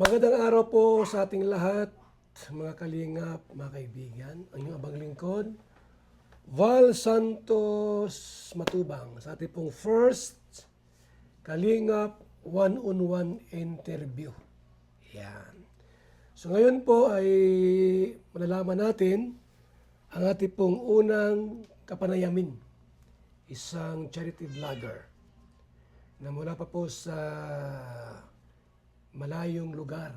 Magandang araw po sa ating lahat, mga kalingap, mga kaibigan. Ang inyong abang lingkod, Val Santos Matubang, sa ating pong first Kalingap one-on-one interview. Yan. So ngayon po ay malalaman natin ang ating pong unang kapanayamin, isang charity vlogger na mula pa po sa malayong lugar.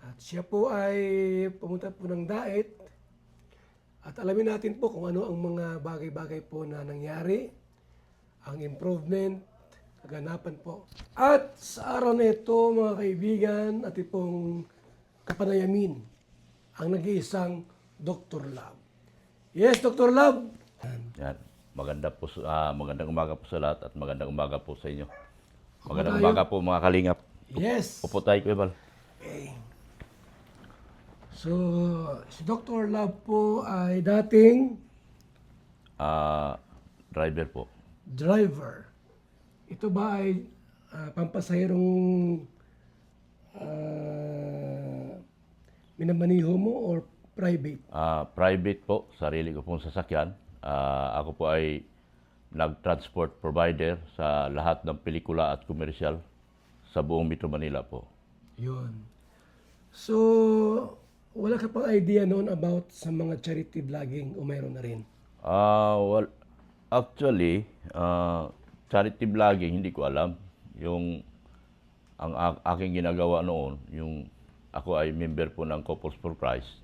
At siya po ay pumunta po ng Daet at alamin natin po kung ano ang mga bagay-bagay po na nangyari, ang improvement, kaganapan po. At sa araw na ito, mga kaibigan, ating pong kapanayamin ang nag-iisang Dr. Love. Yes, Dr. Love. Yan. Magandang umaga po sa lahat at magandang umaga po sa inyo. Magandang tayo? umaga po mga kalingap. Yes. Upo tayo, Kuya Bal. Okay. So, si Dr. Love po ay dating Driver po. driver. Ito ba ay pampasahirong minamaniho mo or private? Private po, sarili ko pong sasakyan. Ako po ay nag-transport provider sa lahat ng pelikula at komersyal sa buong Metro Manila po. Yun. So, wala ka pang idea noon about sa mga charity vlogging o mayroon na rin? Well, actually, charity vlogging, hindi ko alam. Ang aking ginagawa noon, ako ay member po ng Couples for Christ.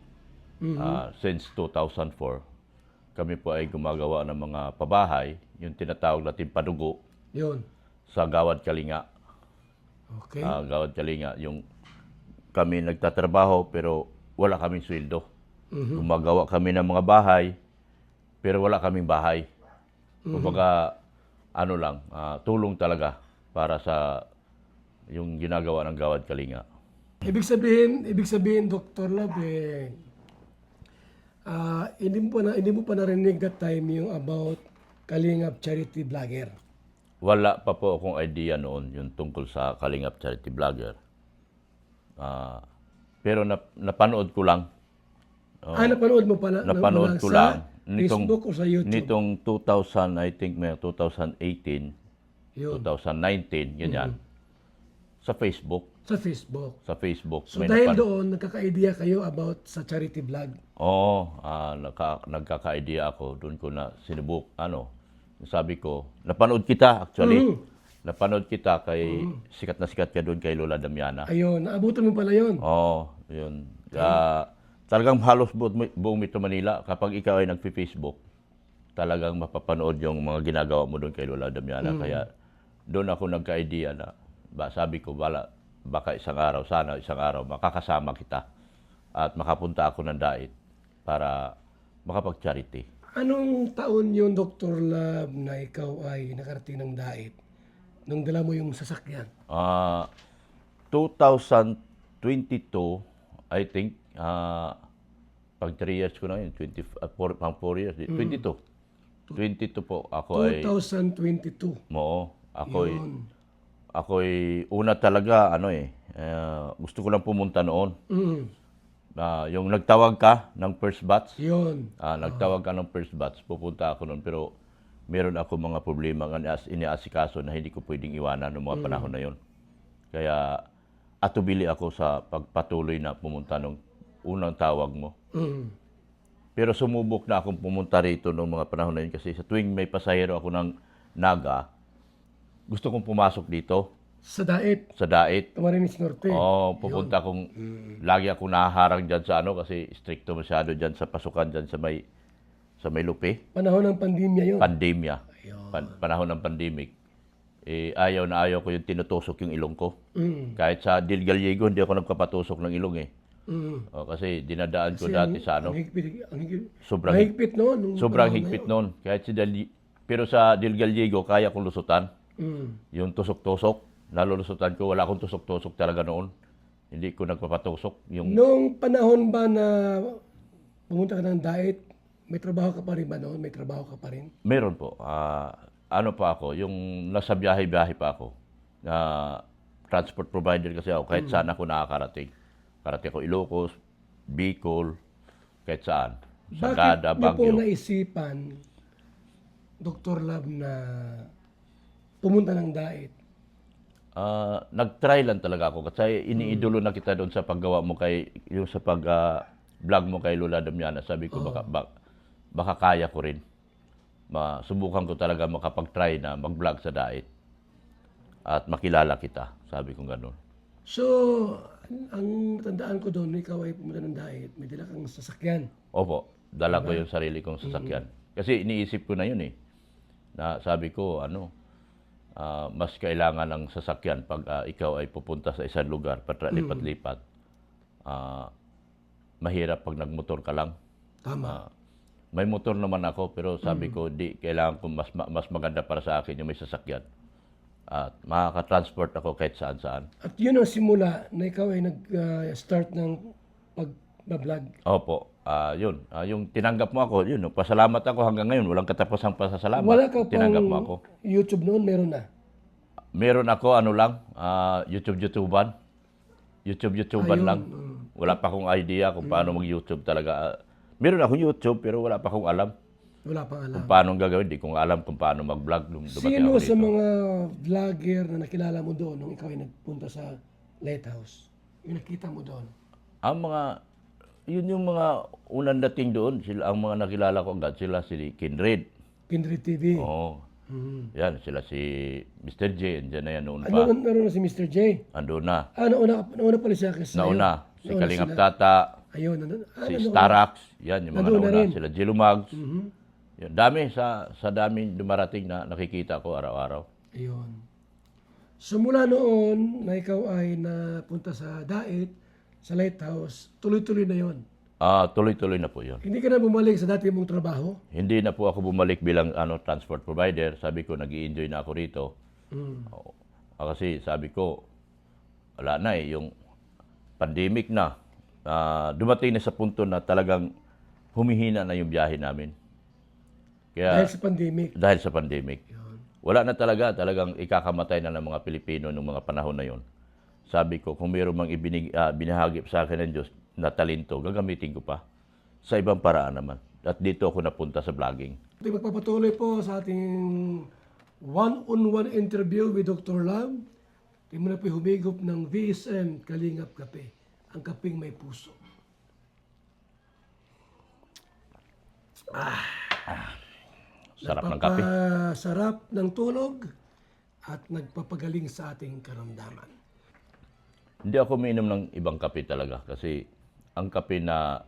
Since 2004, kami po ay gumagawa ng mga pabahay, yung tinatawag natin padugo, Yun. sa Gawad Kalinga. Okay. Gawad Kalinga, yung kami nagtatrabaho pero wala kaming sweldo. Gumagawa kami ng mga bahay, pero wala kaming bahay. Kumbaga, tulong talaga para sa yung ginagawa ng Gawad Kalinga. Ibig sabihin, Dr. Love, hindi mo pa narinig that time yung about Kalingap charity vlogger. Wala pa po akong idea noon yung tungkol sa Kalingap Charity Vlogger. Pero napanood ko lang. Napanood mo pala? Napanood ko sa lang. Facebook o sa YouTube? Nitong 2000, I think may 2018, Yun. 2019, ganyan. Sa Facebook. Sa Facebook. Sa Facebook. So dahil doon, nagkaka-idea kayo about sa charity vlog? Oo, nagkaka-idea ako. Doon ko na sinubuk, sabi ko, napanood kita actually. Napanood kita kay, sikat na sikat ka doon kay Lola Damiana. Ayun, naabutan mo pala yun? Oo, yun. Talagang halos buong Metro Manila, kapag ikaw ay nagpi-Facebook, talagang mapapanood yung mga ginagawa mo doon kay Lola Damiana. Kaya doon ako nagka-idea na, sabi ko, baka isang araw, makakasama kita at makapunta ako ng Daet para makapag-charity. Anong taon yun, Dr. Love, na ikaw ay nakarating ng Daet nung dala mo yung sasakyan? 2022, I think, pag 3 years ko na yun, 4 years, 22. 22 po, ako 2022. Ako'y una talaga, gusto ko lang pumunta noon. Yung nagtawag ka ng first batch, Yun. nagtawag ka ng first batch, pupunta ako noon, pero meron ako mga problema iniasikaso na hindi ko pwedeng iwanan noong mga panahon na yun. Kaya atubili ako sa pagpatuloy na pumunta nung unang tawag mo. Pero sumubok na akong pumunta rito noong mga panahon na yun kasi sa tuwing may pasahero ako ng Naga, gusto kong pumasok dito. Sa Daet? Sa Daet. Camarines Norte? Oo, pupunta akong, lagi akong nahaharang dyan sa kasi stricto masyado dyan sa pasukan dyan sa may Lupi. Panahon ng pandemya yun? Pandemya. Panahon ng pandemic. Ayaw na ayaw ko yung tinutusok yung ilong ko. Kahit sa Del Gallego, hindi ako nagpapatusok ng ilong kasi dinadaan ko dati sa sobrang higpit noon. Sobrang higpit noon. Kahit pero sa Del Gallego, kaya kong lusutan. Yung tusok-tusok, nalulusutan ko. Wala akong tusok-tusok talaga noon. Hindi ko nagpapatusok. Noong panahon ba na pumunta ka ng Daet, may trabaho ka pa rin ba noon? May trabaho ka pa rin? Meron po. Pa ako, yung nasa biyahe-biyahe pa ako. transport provider kasi ako, kahit saan ako nakakarating. Karating ako Ilocos, Bicol, kahit saan. Sagada, Bakit niyo po Baguio. naisipan, Dr. Love, na pumunta ng Dait? Nag-try lang talaga ako kasi iniidolo na kita doon sa paggawa mo kay yung sa pag-vlog mo kay Lola Damiana. Sabi ko baka kaya ko rin. Masubukan ko talaga makapag-try na mag-vlog sa Dait at makilala kita. Sabi ko gano'n. So, ang tandaan ko doon, ikaw ay pumunta ng Dait, may dala kang sasakyan. Opo, dala ko yung sarili kong sasakyan. Kasi iniisip ko na yun eh. Na sabi ko, mas kailangan ng sasakyan pag ikaw ay pupunta sa isang lugar, lipat-lipat. Mahirap pag nagmotor ka lang. Tama. May motor naman ako, pero sabi ko, di, kailangan ko mas maganda para sa akin yung may sasakyan. At makaka-transport ako kahit saan-saan. At yun ang simula na ikaw ay nag-start ng pag-vlog. Opo, yun. Yung tinanggap mo ako, yun. Pasalamat ako hanggang ngayon. Walang katapusang pasasalamat. Wala ka Tinanggap mo pang ako. YouTube noon, meron na. Meron ako, YouTubeban. YouTubeban Ayun, lang. Wala pa akong idea kung paano mag-YouTube talaga. Meron akong YouTube, pero wala pa akong alam Wala pang alam. kung paano gagawin. Di ko alam kung paano mag-vlog. Dumating Sino ako sa dito. mga vlogger na nakilala mo doon nung ikaw ay nagpunta sa Lighthouse? Yung nakita mo doon? Yun yung mga unang dating doon. Sila ang mga nakilala ko agad. Sila si Kindred. Kindred TV. Oo. Yan, sila si Mr. J. Andiyan na yan noon pa. Naroon na si Mr. J. Andun na. Nauna pala siya kasi Nauna. Si Nauna Kalingap sila. Tata. Ayun, Si Starax. Yan, yung mga Nandun na nauna. rin. Sila Jilumags. Yun, dami sa dami dumarating na nakikita ko araw-araw. Ayun. So mula noon na ikaw ay napunta sa Dait, sa Lighthouse, tuloy-tuloy na yon. Tuloy-tuloy na po yun. Hindi ka na bumalik sa dati mong trabaho? Hindi na po ako bumalik bilang transport provider. Sabi ko, nag-i-enjoy na ako rito. Kasi sabi ko, wala na eh, yung pandemic na. Dumating na sa punto na talagang humihina na yung biyahe namin. Kaya, Dahil sa pandemic. dahil sa pandemic. Wala na talagang ikakamatay na ng mga Pilipino nung mga panahon na yon. Sabi ko, kung mayroon mang binahagi sa akin ng Diyos na talento, gagamitin ko pa sa ibang paraan naman. At dito ako napunta sa vlogging. Magpapatuloy po sa ating one-on-one interview with Dr. Lam. Hindi mo na po humigop ng VSM Kalingap Kape. Ang kaping may puso. Sarap ng kape. Sarap ng tulog at nagpapagaling sa ating karamdaman. Hindi ako umiinom ng ibang kape talaga kasi ang kape na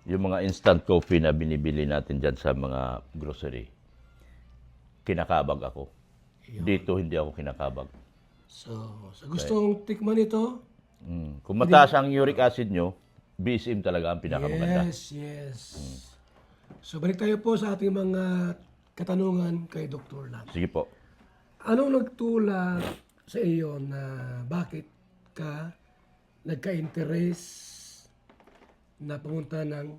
yung mga instant coffee na binibili natin dyan sa mga grocery, kinakabag ako. Dito hindi ako kinakabag. So, sa gustong tikman ito, Kung mataas ang uric acid nyo, BSM talaga ang pinakamaganda. yes. So, balik tayo po sa ating mga katanungan kay Dr. Lam. Sige po. Anong nagtulak sa iyo na bakit ka nagka-interes na pumunta ng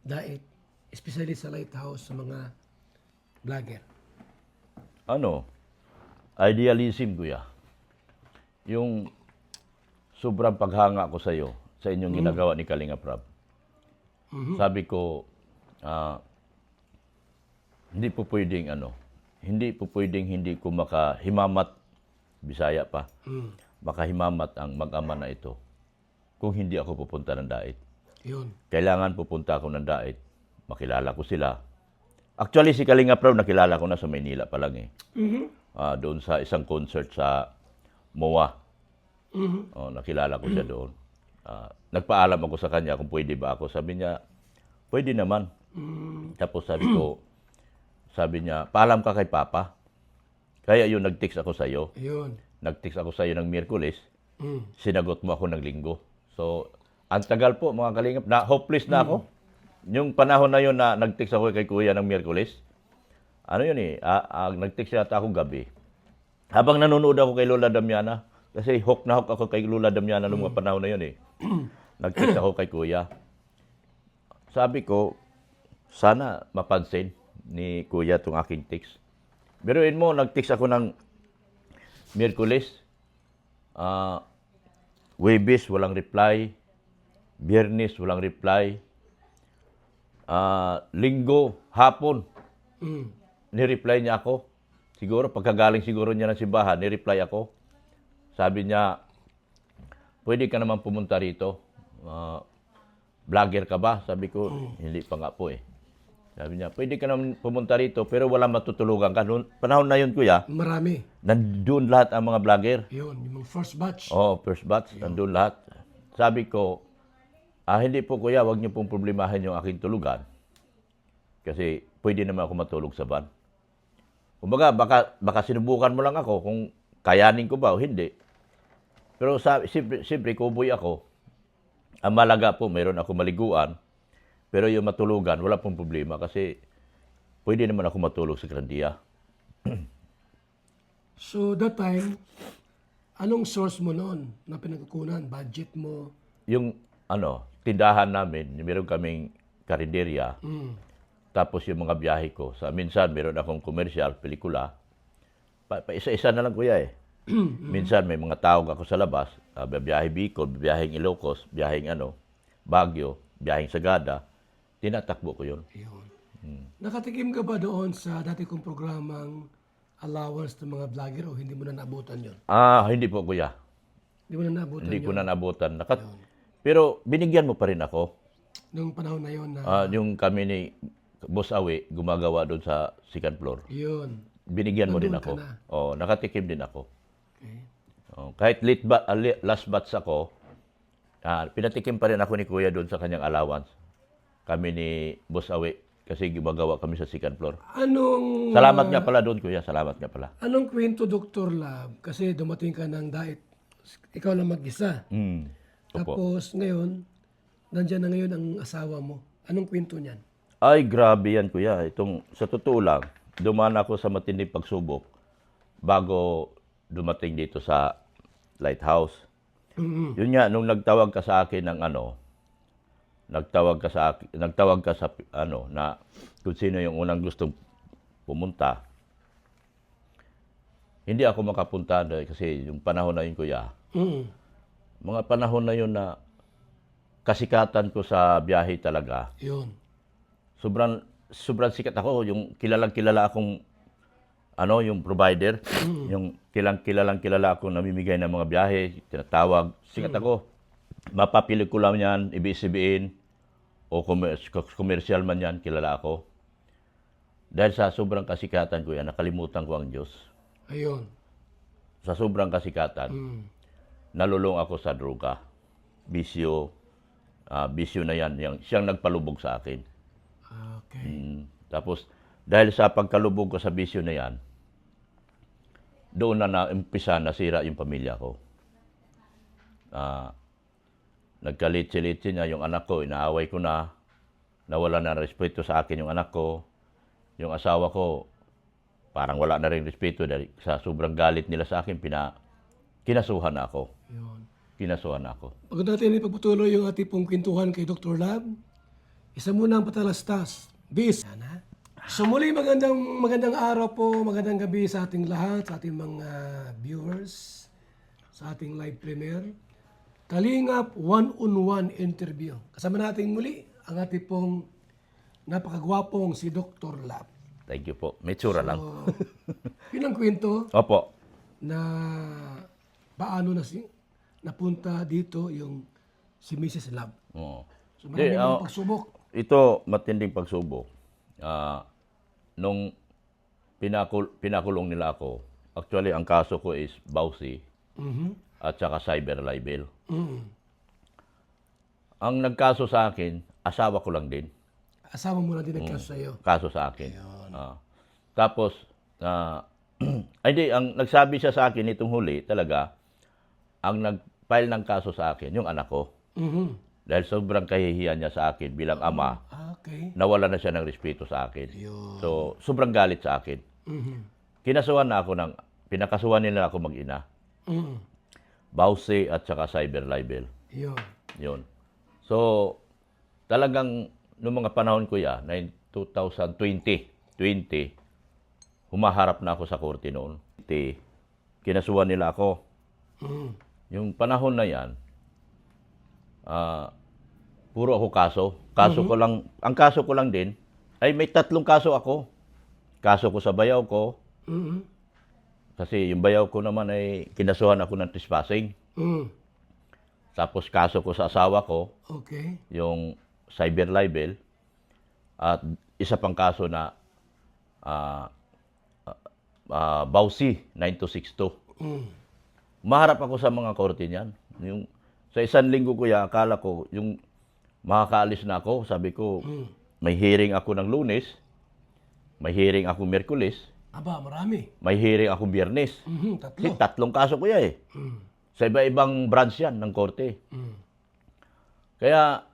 Dait, especially sa Lighthouse sa mga vlogger? Idealism kuya. Yung sobrang paghanga ko sa iyo, sa inyong ginagawa ni Kalinga Prab. Sabi ko, hindi po pwedeng hindi ko makahimamat, Bisaya pa, makahimamat ang mag-ama na ito kung hindi ako pupunta ng Dait. Yun. Kailangan pupunta ako ng Dait, makilala ko sila. Actually, si Kalinga Prab, nakilala ko na sa Maynila pa lang eh. Doon sa isang concert sa MOA. Nakilala ko siya doon. Nagpaalam ako sa kanya kung pwede ba ako. Sabi niya, pwede naman. Tapos sabi niya, paalam ka kay Papa. Kaya yun, nag-text ako sa iyo. Yun. Nag-text ako sa iyo ng Miyerkules. Sinagot mo ako ng Linggo. So, ang tagal po mga kalingap, na hopeless na ako. Yung panahon na yun na nag-text ako kay Kuya ng Miyerkules, nag-text yata ako gabi. Habang nanonood ako kay Lola Damiana, kasi hook na hook ako kay Lola Damiana noong mga panahon na yun eh. Nag-text ako kay Kuya. Sabi ko, sana mapansin ni Kuya itong aking text. Biruin mo, nag-text ako ng Miyerkules. Ah, Webes, walang reply. Biyernes, walang reply. Linggo, hapon, Mm. ni-reply niya ako. Siguro, pagkagaling siguro niya ng simbahan, ni-reply ako. Sabi niya, pwede ka naman pumunta rito. Vlogger ka ba? Sabi ko, hindi pa nga po eh. Sabi niya, pwede ka naman pumunta rito, pero wala matutulugan ka. Noon, panahon na yun, kuya, Marami. nandun lahat ang mga vlogger. Yun, yung mga first batch. Oo, first batch, nandun lahat. Sabi ko, hindi po kuya, wag niyo pong problemahin yung aking tulugan. Kasi pwede naman ako matulog sa van. Kumbaga, baka sinubukan mo lang ako kung kayanin ko ba o hindi. Pero siyempre, kuboy ako. Ang malaga po, mayroon ako maliguan. Pero yung matulugan, wala pong problema kasi pwede naman ako matulog sa Grandia. So that time, anong source mo noon na pinagkukunan? Budget mo? Yung tindahan namin, meron kaming karinderya. Mm. Tapos yung mga biyahe ko, minsan meron akong commercial, pelikula. Isa-isa na lang kuya eh. Minsan may mga tawag ako sa labas, biyahe Bicol, biyaheng Ilocos, biyaheng Baguio, biyaheng Sagada. Tinatakbo ko yun. Yun. Nakatikim ka ba doon sa dati kong programang allowance ng mga vlogger o hindi mo na naabutan yun? Hindi po kuya. Hindi mo na naabutan Hindi yun? ko na nabutan. Pero binigyan mo pa rin ako. Nung panahon na yun na Yung kami ni Boss Awe, gumagawa doon sa second floor. yun. Binigyan mo din Nandun ako. ka na. Nakatikim din ako. Okay. Kahit last batch ako, pinatikim pa rin ako ni Kuya doon sa kanyang allowance. Kami ni Boss Awe, kasi gumagawa kami sa second floor. Anong Salamat nga pala doon, Kuya. Salamat nga pala. anong kwento, Dr. Lab? Kasi dumating ka ng diet. Ikaw lang mag-isa. Opo. Tapos ngayon, nandyan na ngayon ang asawa mo. Anong kwento niyan? Ay, grabe yan, Kuya. Sa totoo lang, dumaan ako sa matinding pagsubok bago dumating dito sa Lighthouse. Mm-hmm. Yun nga, nung nagtawag ka sa akin ng nagtawag ka sa na kung sino yung unang gustong pumunta. Hindi ako makapunta kasi yung panahon na yun, Kuya. Mm-hmm. Mga panahon na yun na kasikatan ko sa biyahe talaga. Yun. Sobrang sikat ako, yung kilala akong yung provider, yung kilala akong namimigay ng mga biyahe, tinatawag, sikat ako. Mapapelikula yan, ABS-CBN, o commercial man yan, kilala ako. Dahil sa sobrang kasikatan ko yan, nakalimutan ko ang Diyos. Ayun. Sa sobrang kasikatan, nalulong ako sa droga. Bisyo na yan, siyang nagpalubog sa akin. Okay. Tapos, dahil sa pagkalubog ko sa bisyo na yan, doon na naumpisa nasira yung pamilya ko. Nagkalitsi-litsi niya yung anak ko, inaaway ko na, nawala na respeto sa akin yung anak ko. Yung asawa ko, parang wala na rin respeto dahil sa sobrang galit nila sa akin, kinasuhan na ako. Yun. Kinasuhan na ako. Pag natin ipagpatuloy yung ating pong kwentuhan kay Dr. Lab, isa muna ang patalastas. Bis. Yan, so muli magandang araw po, magandang gabi sa ating lahat, sa ating mga viewers, sa ating live premiere. Kalingap one-on-one interview. Kasama natin muli ang ating pong napakagwapong si Dr. Lab. Thank you po. May tsura lang. So, yun ang kwento Opo. na paano napunta dito yung si Mrs. Lab. Oo. So marami mga pagsubok. Ito, matinding pagsubok. Nung pinakulong nila ako, actually, ang kaso ko is Bausi at saka cyber libel. Ang nagkaso sa akin, asawa ko lang din. Asawa mo na din nagkaso sa'yo. Kaso sa akin. Tapos, hindi, ang nagsabi siya sa akin itong huli, talaga, ang nag-file ng kaso sa akin, yung anak ko. Dahil sobrang kahihiyan niya sa akin bilang ama, Okay. nawala na siya ng respeto sa akin. Yun. So, sobrang galit sa akin. Kinasuhan na ako pinakasuhan nila ako mag-ina. Bausi at saka cyber libel. Yun. Yun. So, talagang noong mga panahon ko yan, 2020, humaharap na ako sa korte noon. Kinasuhan nila ako. Mm. Yung panahon na yan, puro ako kaso. Kaso ko lang, ang kaso ko lang din, ay may 3 kaso ako. Kaso ko sa bayaw ko, Mm. kasi yung bayaw ko naman ay kinasuhan ako ng trespassing. Mm. Tapos kaso ko sa asawa ko, Okay. yung cyber libel. At isa pang kaso na Bausi 9262. Mm. Maharap ako sa mga korte niyan. Yung, sa 1 linggo kuya, akala ko yung makakaalis na ako. Sabi ko, may hearing ako ng Lunes, may hearing ako Miyerkules, Aba, marami. may hearing ako Biyernes. Kasi Tatlo. 3 kaso kuya eh. Mm. Sa iba-ibang branch yan ng korte. Mm. Kaya,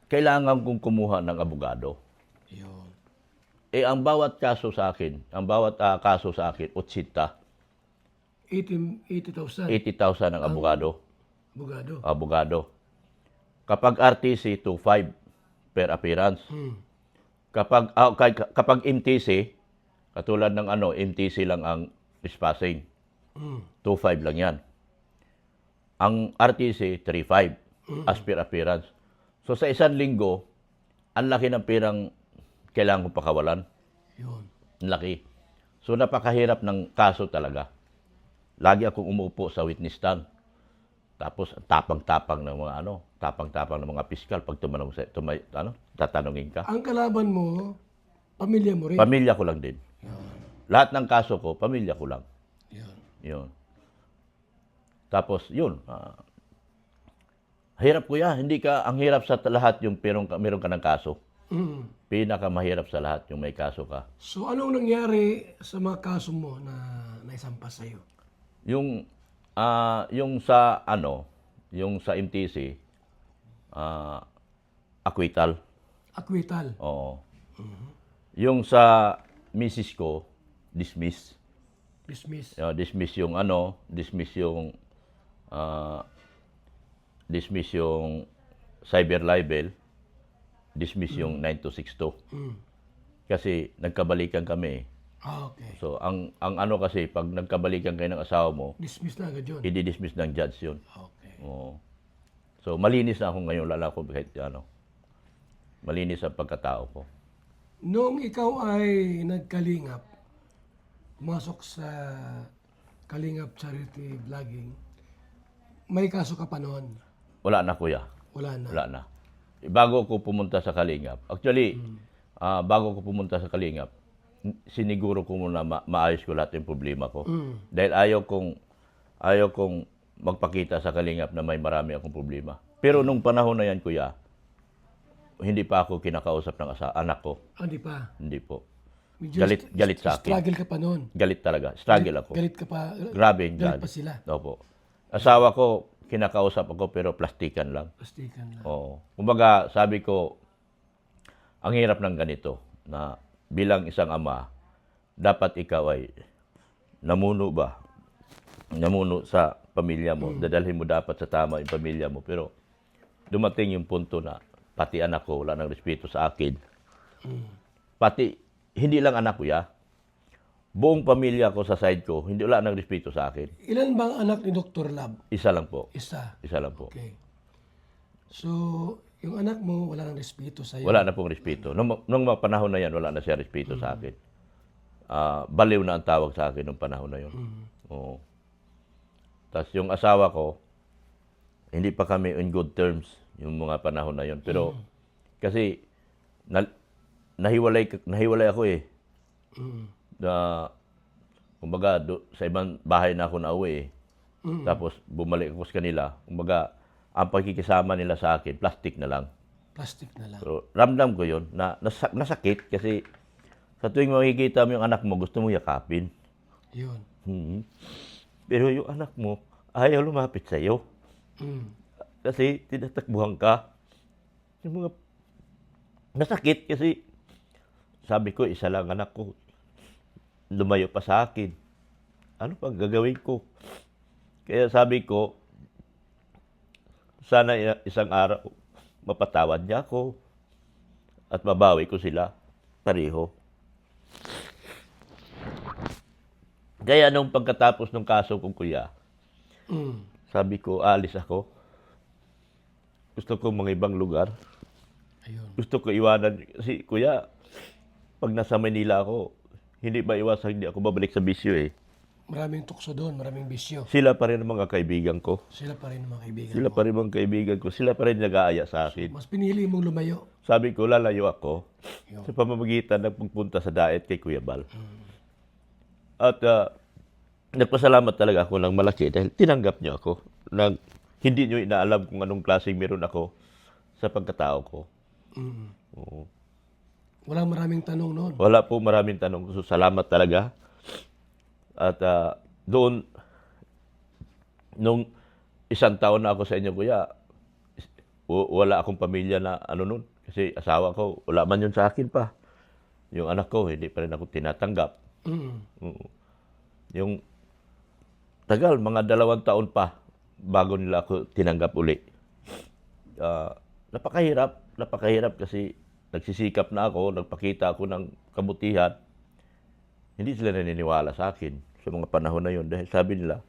kailangan kong kumuha ng abogado. Yun. Eh, ang bawat kaso sa akin, 80, 80,000. 80,000 ang abogado. Bugado. Abogado. Kapag RTC, 2,500 per appearance. Mm. Kapag MTC, katulad ng MTC lang ang trespassing. Mm. 2,500 lang yan. Ang RTC, 3,500 as per appearance. So sa 1 linggo, ang laki ng pirang kailangan kong pakawalan. Yun. Ang laki. So napakahirap ng kaso talaga. Lagi akong umuupo sa witness stand. Tapos tapang-tapang ng mga tapang-tapang ng mga piskal pag tatanungin ka. Ang kalaban mo, pamilya mo rin. Pamilya ko lang din. Yun. Lahat ng kaso ko, pamilya ko lang. Yun. Yun. Tapos yun, hirap kuya, hindi ka ang hirap sa lahat yung meron ka ng kaso. Mm. Pinakamahirap sa lahat yung may kaso ka. So, anong nangyari sa mga kaso mo na naisampas sa'yo? Yung sa MTC, acquittal. Acquittal. Oo. Yung sa misis ko, dismiss. Dismiss. Dismiss yung cyber libel, dismiss yung 9262. Mm. Kasi nagkabalikan kami. Okay. So ang kasi pag nagkabalikan kayo ng asawa mo, Dismiss na agad yun. i-dismiss ng judge 'yun. Okay. Oo. So malinis na ako ngayon, lalo ko kahit malinis ang pagkatao ko. Noong ikaw ay nagkalingap, pumasok sa Kalingap Charity Vlogging, may kaso ka pa noon? Wala na kuya. Wala na. Wala na. Bago ko pumunta sa Kalingap. Actually, bago ko pumunta sa Kalingap, siniguro ko muna maayos ko lahat yung problema ko. Dahil ayaw kong magpakita sa Kalingap na may marami akong problema. Pero nung panahon na yan, kuya, hindi pa ako kinakausap ng anak ko. Hindi pa. Hindi po. Medyo Galit sa akin. Struggle ka pa noon. Galit talaga. Struggle ako. Galit ka pa. Grabe. Galit pa sila. Opo. Asawa ko, kinakausap ako pero plastikan lang. Plastikan lang. Oo. Kumbaga, sabi ko, ang hirap ng ganito, na bilang isang ama, dapat ikaw ay namuno ba? Namuno sa pamilya mo. Dadalhin mo dapat sa tama yung pamilya mo. Pero dumating yung punto na pati anak ko wala ng respeto sa akin. Pati, hindi lang anak ko ya. Buong pamilya ko sa side ko, hindi wala ng respeto sa akin. Ilan bang anak ni Dr. Lab? Isa lang po. Isa. Isa lang po. Okay. So, yung anak mo, wala nang respeto sa'yo. Wala na pong respeto. Nung mga panahon na yan, wala na siya respeto sa akin. Baliw na ang tawag sa akin nung panahon na yun. Oo. Tapos yung asawa ko, hindi pa kami in good terms yung mga panahon na yun. Pero kasi nahiwalay ako eh. Kumbaga, sa ibang bahay na ako nauwi eh. Tapos bumalik ako sa kanila. Kumbaga, ang pagkikisama nila sa akin, plastic na lang. Plastic na lang. So, ramdam ko yun, na nasakit kasi sa tuwing makikita mo yung anak mo, gusto mo yakapin. Yun. Pero yung anak mo, ayaw lumapit sa'yo. Kasi tinatakbuhan ka. Yung mga nasakit kasi sabi ko, isa lang anak ko. Lumayo pa sa akin. Ano pang gagawin ko? Kaya sabi ko, sana isang araw mapatawad niya ako at mabawi ko sila pareho. Kaya nung pagkatapos ng kaso ko, kuya, Mm. sabi ko, alis ako. Gusto ko mga ibang lugar. Ayun. Gusto ko iwanan. Kasi, kuya, pag nasa Manila ako, hindi ba iwasan, hindi ako babalik sa bisyo eh. Maraming tukso doon, maraming bisyo. Sila pa rin ang mga kaibigan ko. Sila pa rin ang mga kaibigan Sila mo. pa rin mga kaibigan ko. Sila pa rin nag-aaya sa akin. Mas pinili mong lumayo. Sabi ko, lalayo ako Yun. sa pamamagitan ng pagpunta sa daet kay Kuya Bal. At nagpasalamat talaga ako ng malaki dahil tinanggap niyo ako. Hindi niyo inaalam kung anong klaseng meron ako sa pagkatao ko. Mm. Oo. Walang maraming tanong noon. Wala po maraming tanong. So, salamat talaga. At doon, nung isang taon na ako sa inyo, kuya, wala akong pamilya na ano nun. Kasi asawa ko, wala man yun sa akin pa. Yung anak ko, hindi pa rin ako tinatanggap. Mm. Oo. Yung tagal, mga 2 taon pa bago nila ako tinanggap uli. Napakahirap kasi nagsisikap na ako, nagpakita ako ng kabutihan. Hindi sila naniniwala sa akin sa mga panahon na yun. Dahil sabi nila,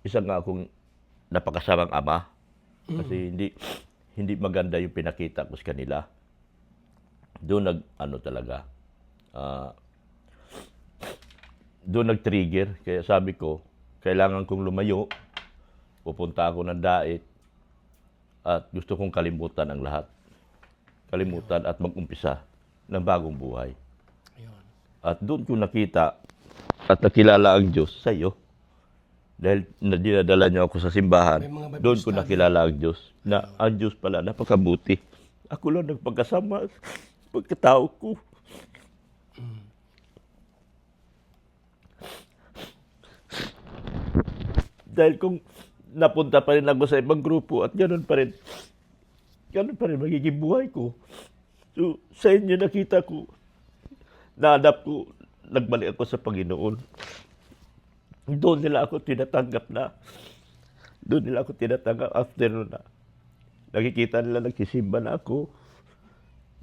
isa nga akong napakasamang ama. Kasi hindi maganda yung pinakita ko sa kanila. Doon doon nag-trigger. Kaya sabi ko, kailangan kong lumayo. Pupunta ako ng daet. At gusto kong kalimutan ang lahat. Kalimutan at mag-umpisa ng bagong buhay. Ayun. At doon ko nakita at nakilala ang Diyos sa iyo. Dahil dinadala niyo ako sa simbahan, May mga Bible doon ko study. nakilala ang Diyos. Na ang Diyos pala, napakabuti. Ako lang nagpagkasama sa pagkatao ko. Dahil kung napunta pa rin ako sa ibang grupo at ganun pa rin magiging buhay ko. So, sa inyo nakita ko, na-adapt ko, nagbalik ako sa Panginoon. Doon nila ako tinatanggap na. Doon nila ako tinatanggap after nun na. Nakikita nila nagsisimba na ako.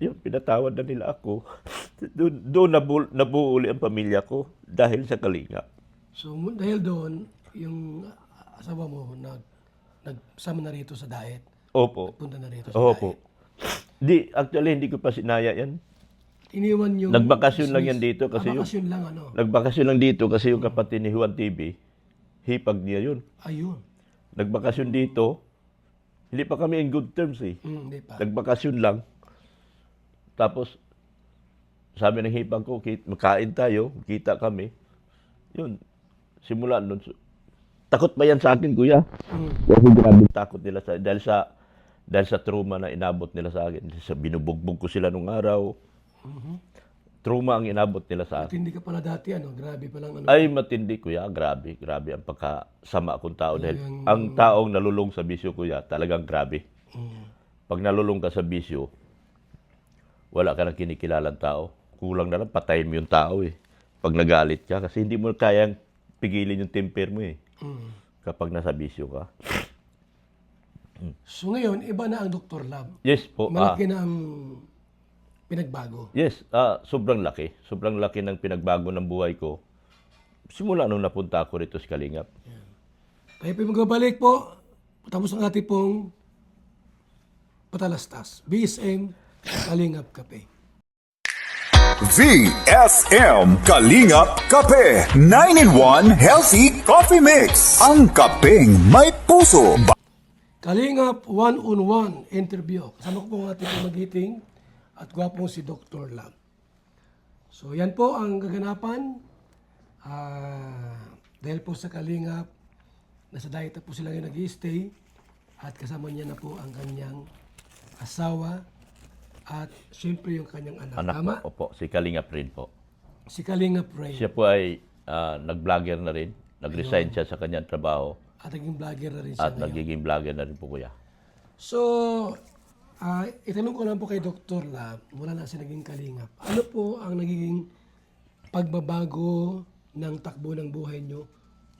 Yun, pinatawad na nila ako. Doon nabuo uli ang pamilya ko dahil sa Kalinga. So, dahil doon, yung asawa mo nagsama na rito sa diet. Opo. Punta na rito sa Opo. diet. Actually, hindi ko pa sinaya yan. Iniwan yung... Nagbakasyon lang yan dito kasi bakasyon lang, ano? Nagbakasyon lang dito kasi yung kapatid ni Juan TV, hipag niya yun. Ayun. Nagbakasyon dito, hindi pa kami in good terms eh. Hindi pa. Nagbakasyon lang. Tapos, sabi ng hipag ko, makain tayo, kita kami. Yun, simula nun. Takot ba yan sa akin, kuya? Kasi grabe takot nila dahil sa trauma na inabot nila sa akin. Sa binubugbog ko sila nung araw. Trauma ang inabot nila sa akin. Hindi ka pala dati, ano? Grabe palang ano. Ay, matindi, kuya. Grabe ang pagkasama akong tao. Dahil ang taong nalulong sa bisyo, kuya, talagang grabe. Pag nalulong ka sa bisyo, wala ka nang kinikilalang tao. Kulang na lang, patayin mo yung tao eh. Pag nagalit ka, kasi hindi mo kayang pigilin yung temper mo eh. Kapag nasa bisyo ka. So ngayon, iba na ang Dr. Lab. Yes po. Malaki na ang pinagbago. Yes, sobrang laki. Sobrang laki ng pinagbago ng buhay ko. Simula nung napunta ako rito sa Kalingap. Tayo po magbabalik po. Tapos ang ating pong patalastas. BSM Kalingap Kape. VSM Kalingap Kape 9-in-1 Healthy Coffee Mix. Ang kapeng may puso. Kalingap one-on-one interview. Kasama ko po ang ating magiting at gwapong si Dr. Lab. So yan po ang gaganapan. Dahil po sa Kalingap, nasa diet na po sila ngayon nag-stay at kasama niya na po ang kanyang asawa at siyempre yung kanyang anak. Anak Tama? ko, opo, si Kalingap rin po. Si Kalingap Ray. Siya po ay nag-vlogger na rin. Nag-resign siya sa kanyang trabaho. At naging vlogger na rin siya At ngayon. nagiging vlogger na rin po, kuya. So, itanong ko lang po kay Dr. Lab, mula na siya naging Kalingap. Ano po ang nagiging pagbabago ng takbo ng buhay nyo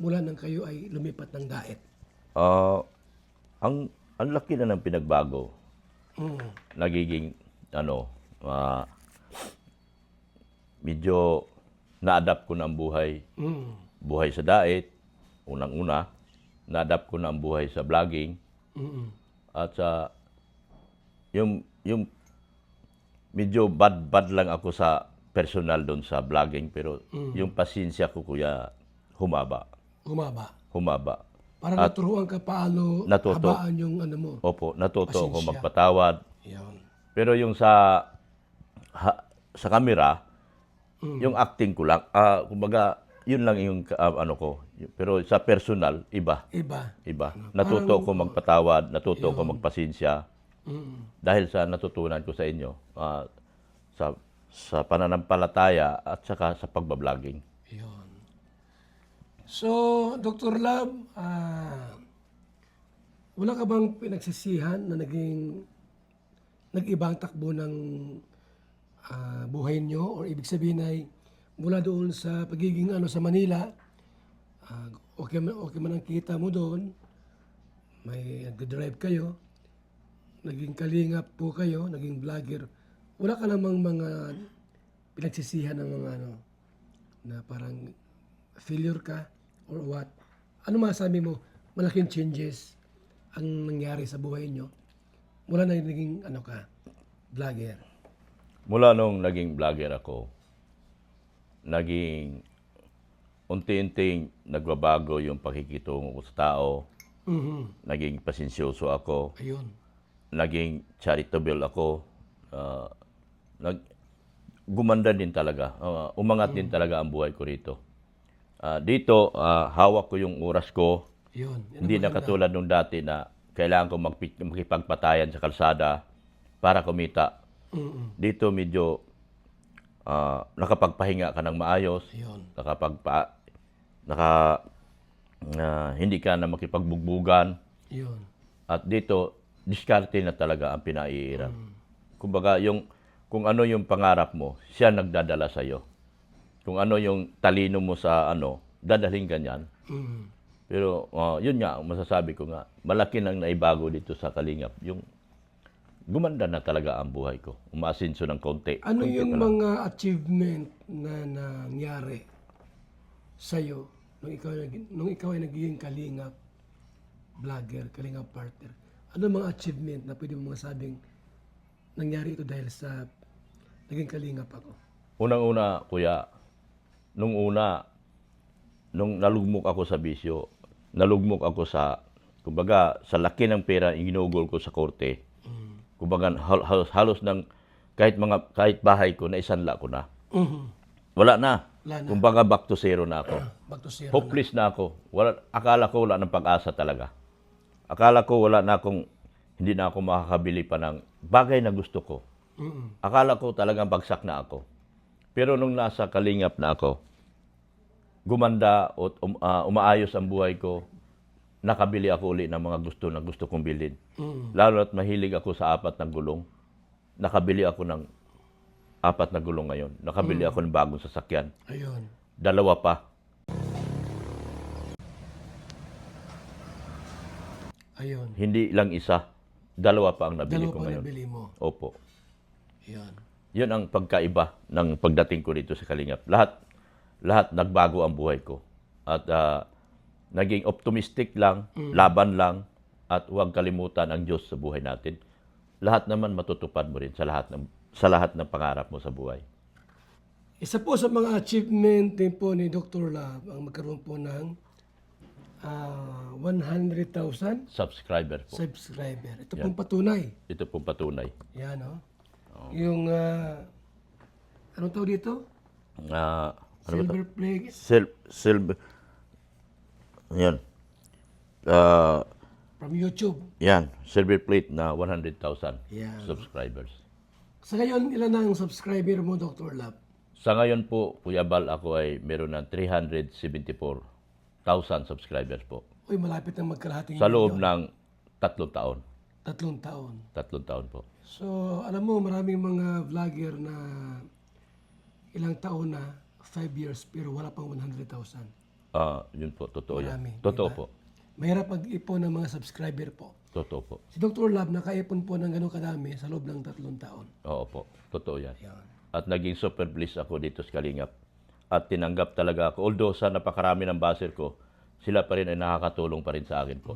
mula nang kayo ay lumipat ng diet? Ang laki na ng pinagbago. Nagiging, medyo na-adapt ko ng buhay. buhay sa diet, unang-una. Na-adapt ko na ang buhay sa vlogging. At sa yung medyo bad lang ako sa personal doon sa vlogging, pero yung pasensya ko, kuya, humaba. Humaba. Para naturuan ka paano habaan yung ano mo. Opo, natuto ako Pasensya. magpatawad. Yun. Pero yung sa camera, yung acting ko lang, kumbaga, yun lang yung ano ko. Pero sa personal, iba. Iba. Natuto ko magpatawad, natuto ko magpasensya. Dahil sa natutunan ko sa inyo, sa pananampalataya at saka sa pagbabloging. Yun. So, Dr. Lab, wala ka bang pinagsisihan na nag-ibang takbo ng buhay nyo? Or ibig sabihin ay mula doon sa pagiging sa Manila, okay man ang kita mo doon, may nag-drive kayo, naging kalingap po kayo, naging vlogger. Wala ka namang mga pinagsisihan ng mga na parang failure ka or what? Ano masabi mo? Malaking changes ang nangyari sa buhay nyo mula na naging vlogger. Mula nung naging vlogger ako, naging unti-unting nagbabago yung pakikitungo ko sa tao, naging pasensyoso ako, Ayun. naging charitable ako, gumanda din talaga, umangat din talaga ang buhay ko rito. Dito, hawak ko yung oras ko, Yun. Yan ang hindi na maganda. katulad nung dati na kailangan ko makipagpatayan sa kalsada para kumita. Dito medyo nakapagpahinga ka ng maayos, Ayun. hindi ka na makipagbugbugan. Yun. At dito, diskarte na talaga ang pinaiiran. Kumbaga, kung ano yung pangarap mo, siya nagdadala sa'yo. Kung ano yung talino mo sa dadalhin ka niyan. Pero yun nga, masasabi ko nga, malaki nang naibago dito sa Kalingap. Yung gumanda na talaga ang buhay ko. Umaasinso ng konti. Ano Konti yung pa lang. mga achievement na nangyari sa'yo nung ikaw ay nagiging kalingap vlogger, kalingap partner? Ano mga achievement na pwede mo masabing nangyari ito dahil sa naging kalingap ako? Unang-una, kuya, nung nalugmok ako sa bisyo, nalugmok ako kumbaga, sa laki ng pera ginugol ko sa korte. Kumbaga, halos ng kahit bahay ko, naisanla ko na. Wala na. Wala na. Kumbaga, back to zero na ako. Back to zero. Hopeless na ako. Akala ko wala ng pag-asa talaga. Akala ko hindi na ako makakabili pa ng bagay na gusto ko. Akala ko talagang bagsak na ako. Pero nung nasa Kalingap na ako, gumanda at umaayos ang buhay ko, nakabili ako uli ng mga gusto kong bilhin. Lalo at mahilig ako sa 4 na gulong. Nakabili ako ng 4 na gulong ngayon. Nakabili ako ng bagong sasakyan. Ayun. 2 pa. Ayun. Hindi lang isa. 2 pa ang nabili Dalawa ko pa ngayon. nabili mo. Opo. Ayun. Yun ang pagkaiba ng pagdating ko dito sa Kalingap. Lahat nagbago ang buhay ko. At naging optimistic lang, laban lang, at huwag kalimutan ang Diyos sa buhay natin. Lahat naman matutupad mo rin sa lahat ng pangarap mo sa buhay. Isa po sa mga achievement din po ni Dr. Lab ang magkaroon po ng 100,000 Subscriber po. subscriber. Ito pong patunay. Ito pong patunay. Yan, Yung, anong tawag dito? Silver plate. Silver. Yan. From YouTube. Yan. Silver plate na 100,000 Yan. subscribers. Sa ngayon, ilan ang subscriber mo, Dr. Lab? Sa ngayon po, Kuya Bal, ako ay meron ng 374,000 subscribers po. Uy, malapit na magkalahating Sa loob milyon. ng 3 taon. 3 taon. 3 taon po. So, alam mo, maraming mga vlogger na ilang taon na, 5 years, pero wala pang 100,000. Yun po, totoo yan. Marami, Totoo diba? po. Mahirap mag-ipon ng mga subscriber po. Totoo po. Si Dr. Lab, nakaipon po ng ganun kadami sa loob ng 3 taon. Oo po. Totoo yan. Yan. At naging super bliss ako dito sa Kalingap. at tinanggap talaga ako. Although sa napakarami ng baser ko, sila pa rin ay nakakatulong pa rin sa akin po.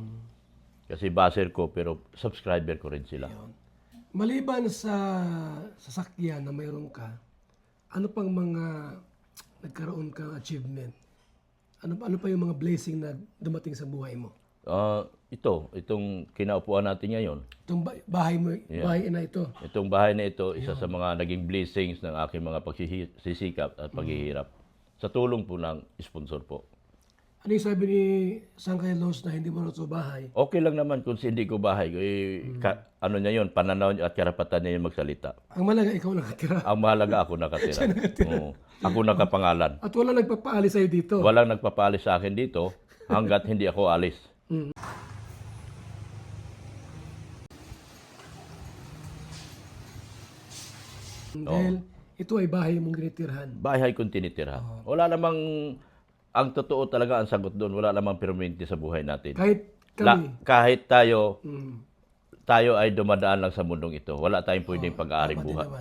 Kasi baser ko, pero subscriber ko rin sila. Maliban sa sasakyan na mayroon ka, ano pang mga nagkaroon kang achievement? Ano pa yung mga blessing na dumating sa buhay mo? Itong kinaupuan natin ngayon, Itong bahay mo, bahay na ito. itong bahay na ito, isa sa mga naging blessings ng aking mga pagsisikap at paghihirap. Sa tulong po ng sponsor po. Ano yung sabi ni San Carlos na hindi mo ito bahay? Okay lang naman kung hindi ko bahay. Ano niya yun, pananaw niya at karapatan niya yung magsalita. Ang malaga, ikaw nakatira. Ang mahalaga ako nakatira. Oo. Ako nakapangalan. At wala nagpapaalis sa'yo dito. Walang nagpapaalis sa akin dito hanggat hindi ako alis. Dahil ito ay bahay mong ginitirhan. Bahay kong tinitirhan. Wala namang, ang totoo talaga ang sagot doon, wala namang permanente sa buhay natin. Kahit kami. Kahit tayo ay dumadaan lang sa mundong ito. Wala tayong pwedeng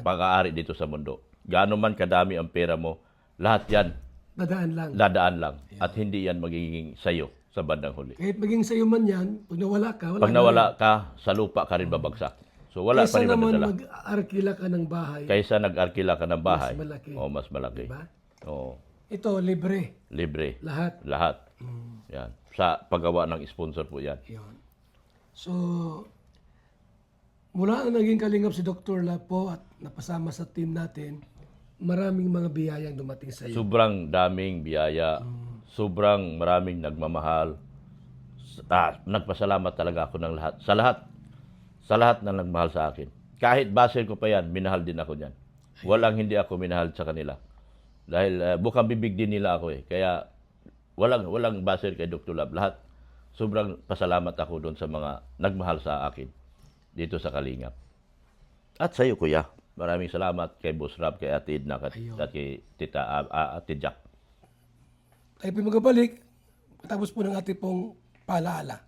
pag-aari dito sa mundo. Gaano man kadami ang pera mo, lahat yan dadaan lang. At hindi yan magiging sayo sa bandang huli. Kahit maging sa'yo man yan, pag nawala ka, wala Pag nawala ka, sa lupa ka rin babagsak. So wala pa Kaysa rin naman madadala. mag-arkila ka ng bahay, Kaysa nag-arkila ka ng bahay, mas malaki. mas malaki. Diba? Oo, Ito, libre. libre. Lahat. Lahat. Yan. Sa paggawa ng sponsor po yan. Yun. So, mula na naging kalingap si Dr. Lab po at napasama sa team natin, maraming mga biyayang dumating sa iyo. Sobrang daming biyaya. Sobrang maraming nagmamahal. Nagpasalamat talaga ako ng lahat. Sa lahat na nagmahal sa akin. Kahit baser ko pa yan, minahal din ako niyan. Walang hindi ako minahal sa kanila. Dahil bukang bibig din nila ako eh. Kaya walang baser kay Dr. Lab. Lahat. Sobrang pasalamat ako doon sa mga nagmahal sa akin dito sa Kalingap. At sa iyo, Kuya. Maraming salamat kay Boss Rab, kay Ate Edna, at kay Tita Ate Jack. Tayo po magabalik, patapos po ng ating pong paalaala.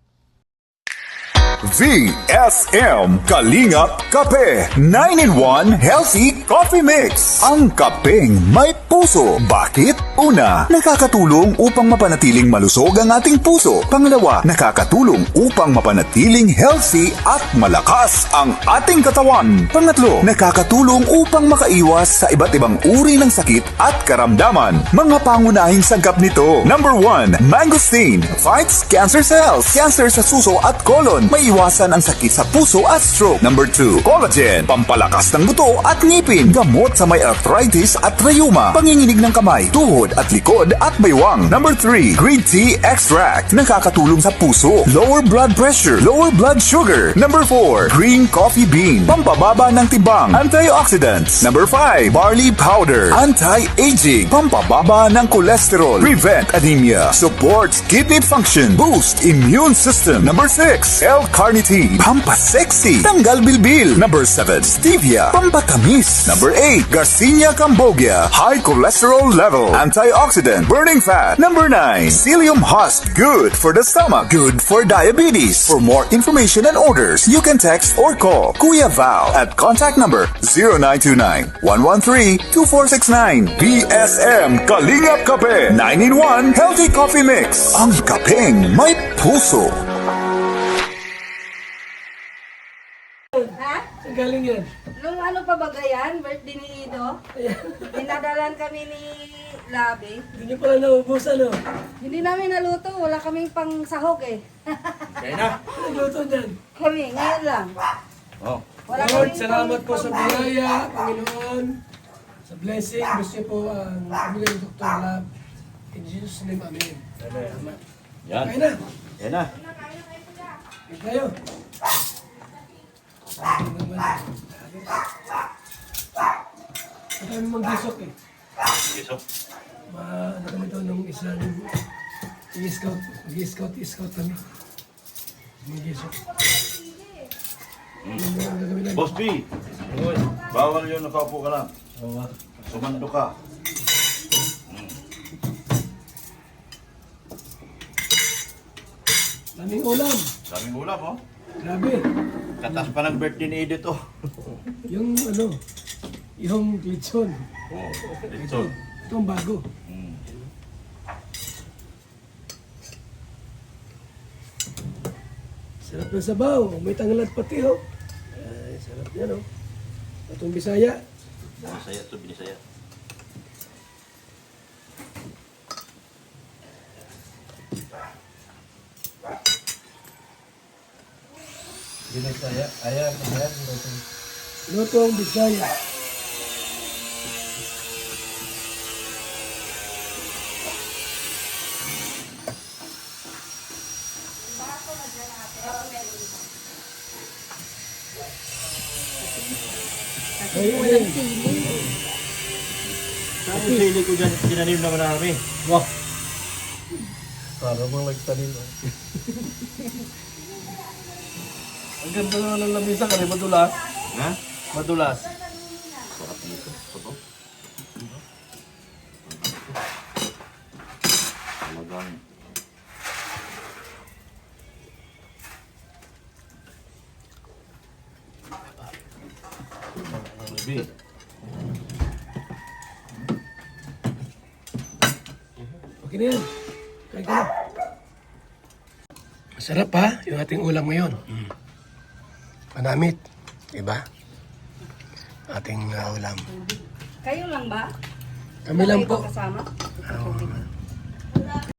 VSM Kalingap Kape 9-in-1 Healthy Coffee Mix. Ang kapeng may puso. Bakit? Una, nakakatulong upang mapanatiling malusog ang ating puso. Pangalawa, nakakatulong upang mapanatiling healthy at malakas ang ating katawan. Pangatlo, nakakatulong upang makaiwas sa iba't ibang uri ng sakit at karamdaman. Mga pangunahing sangkap nito. Number 1, mangosteen fights cancer cells. Cancer sa suso at colon. May iwasan ang sakit sa puso at stroke. Number 2, collagen, pampalakas ng buto at ngipin, gamot sa may arthritis at rheuma, panginginig ng kamay, tuhod at likod at baywang. Number 3, green tea extract, nakakatulong sa puso, lower blood pressure, lower blood sugar. Number 4, green coffee bean, pampababa ng timbang, antioxidants. Number 5, barley powder, anti-aging, pampababa ng cholesterol, prevent anemia, supports kidney function, boost immune system. Number 6, L-carnitine, pampasexy, tanggal bilbil. Number 7, stevia, pampatamis. Number 8, Garcinia cambogia, high cholesterol level, antioxidant, burning fat. Number 9, psyllium husk, good for the stomach, good for diabetes. For more information and orders, you can text or call Kuya Val at contact number 0929-113-2469. BSM Kalingap Kape 9-in-1 Healthy Coffee Mix. Ang kapeng may puso. Ha? Ang galing yan. Nung ano pa ba yan? Birthday ni Ido? Dinadalan kami ni Labi. Hindi nyo pala naubos, ano? Hindi namin naluto. Wala kaming pang sahog eh. Kaya na. Nagluto dyan. Kami, ngayon lang. Oh. Wala Lord, kaming salamat po pang- sa biyaya, Panginoon, sa blessing. Gusto niyo po ang pamilya ni Dr. Lab. In Jesus' name, Amen. Salamat. Yan. Kain na. Yan na. Kain tayo. Sabi naman. Marami mang gisok eh. Iso. Ano kami daw nung isang i-scout kami. May gisok. Ano ang gagawin namin? Boss B. Bawal yun, nakaupo ka lang. Sumando ka. Daming ulam. Daming ulam, oh. Grabe. Katas pa ng birthday ni Edith, oh. Yung lechon. Oh, lechon. Ito ang bago. Sarap ng sabaw. May tanglad pati, oh. Ay, sarap yan, oh. Itong Bisaya. Binisaya to, binisaya. Binisaya. Ayan, ayan. Lutong Bisaya. Ay, ay. Saan yung sili ko dyan? Tinanim naman namin. Wow. Para bang nagtanim. Oh. Ang ganda naman ng lamisa kasi madulas. Ha? Madulas. Sarap nito. Sabaw. Talagang Mabi. Okay na yan. Kain ka na. Masarap ha, yung ating ulam ngayon. Panamit. Diba? Ating ulam. Kayo lang ba? Kami lang Wala po. ibang kasama?